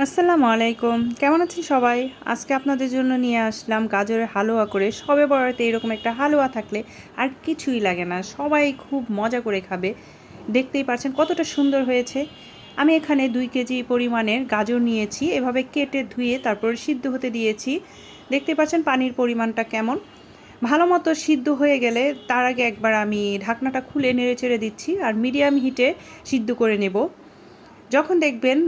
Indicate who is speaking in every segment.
Speaker 1: আসসালামু আলাইকুম, কেমন আছেন সবাই? আজকে আপনাদের জন্য নিয়ে আসলাম গাজরের হালুয়া করে। শবে বরাতে এরকম একটা হালুয়া থাকলে আর কিছুই লাগে না, সবাই খুব মজা করে খাবে। দেখতেই পাচ্ছেন কতটা সুন্দর হয়েছে। আমি এখানে 2 কেজি পরিমাণের গাজর নিয়েছি, এভাবে কেটে ধুয়ে তারপর সিদ্ধ হতে দিয়েছি। দেখতেই পাচ্ছেন পানির পরিমাণটা কেমন। ভালো মতো সিদ্ধ হয়ে গেলে তার আগে একবার আমি ঢাকনাটা খুলে নেড়েচেড়ে দিচ্ছি আর মিডিয়াম হিটে সিদ্ধ করে নেব। যখন দেখবেন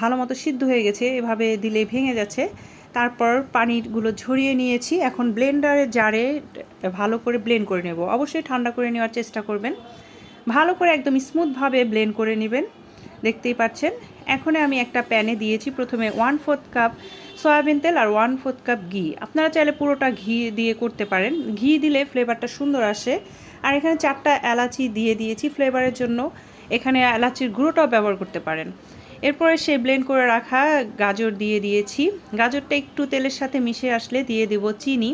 Speaker 1: ভালো মতো সিদ্ধ হয়ে গেছে, এভাবে দিলে ভেঙে যাচ্ছে, তারপর পানিগুলো ঝরিয়ে নিয়েছি। এখন ব্লেন্ডারের জারে ভালো করে ব্লেন্ড করে নেব। অবশ্যই ঠান্ডা করে নেওয়ার চেষ্টা করবেন। ভালো করে একদম স্মুথভাবে ব্লেন্ড করে নেবেন। দেখতেই পাচ্ছেন। এখন আমি একটা প্যানে দিয়েছি প্রথমে 1/4 কাপ সয়াবিন তেল আর 1/4 কাপ ঘি। আপনারা চাইলে পুরোটা ঘি দিয়ে করতে পারেন, ঘি দিলে ফ্লেভারটা সুন্দর আসে। আর এখানে 4টা এলাচি দিয়ে দিয়েছি ফ্লেভারের জন্য। এখানে এলাচির গুঁড়োটাও ব্যবহার করতে পারেন। এরপরে সেই ব্লেন্ড করে রাখা গাজর দিয়ে দিয়েছি। গাজরটা একটু তেলের সাথে মিশে আসলে দিয়ে দেব চিনি।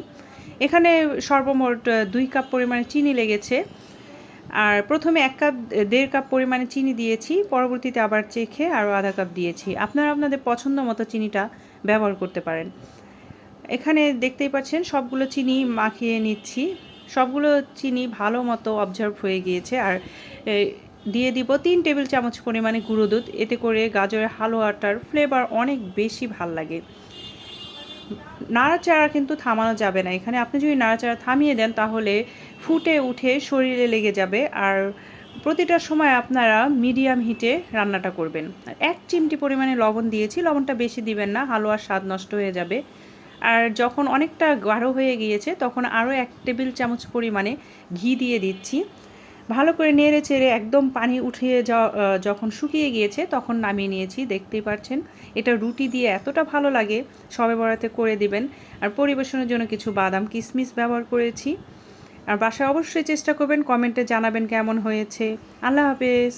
Speaker 1: এখানে সর্বমোট 2 কাপ পরিমাণে চিনি লেগেছে। আর প্রথমে 1 কাপ 1.5 কাপ পরিমাণে চিনি দিয়েছি, পরবর্তীতে আবার চেখে আরও আধা কাপ দিয়েছি। আপনারা আপনাদের পছন্দ মতো চিনিটা ব্যবহার করতে পারেন। এখানে দেখতেই পাচ্ছেন সবগুলো চিনি মাখিয়ে নিচ্ছি। সবগুলো চিনি ভালো মতো অবজার্ভ হয়ে গিয়েছে। আর দিয়ে দিব 3 টেবিল চামচ পরিমাণে গুঁড়ো দুধ। এতে করে গাজরের হালুয়াটার ফ্লেভার অনেক বেশি ভাল লাগে। নাড়াচাড়া কিন্তু থামানো যাবে না। এখানে আপনি যদি নাড়াচাড়া থামিয়ে দেন তাহলে ফুটে উঠে শরীরে লেগে যাবে। আর প্রতিটা সময় আপনারা মিডিয়াম হিটে রান্নাটা করবেন। 1 চিমটি পরিমাণে লবণ দিয়েছি, লবণটা বেশি দিবেন না, হালুয়ার স্বাদ নষ্ট হয়ে যাবে। আর যখন অনেকটা গাঢ় হয়ে গিয়েছে তখন আরও 1 টেবিল চামচ পরিমাণে ঘি দিয়ে দিচ্ছি। ভালো করে নেড়ে চেড়ে একদম পানি উঠিয়ে যখন শুকিয়ে গিয়েছে তখন নামিয়ে নিয়েছি। দেখতেই পাচ্ছেন এটা রুটি দিয়ে এতটা ভালো লাগে, শবে বরাতে করে দিবেন। আর পরিবেশনের জন্য কিছু বাদাম কিশমিশ ব্যবহার করেছি। আর বাসায় অবশ্যই চেষ্টা করবেন, কমেন্টে জানাবেন কেমন হয়েছে। আল্লাহ হাফেজ।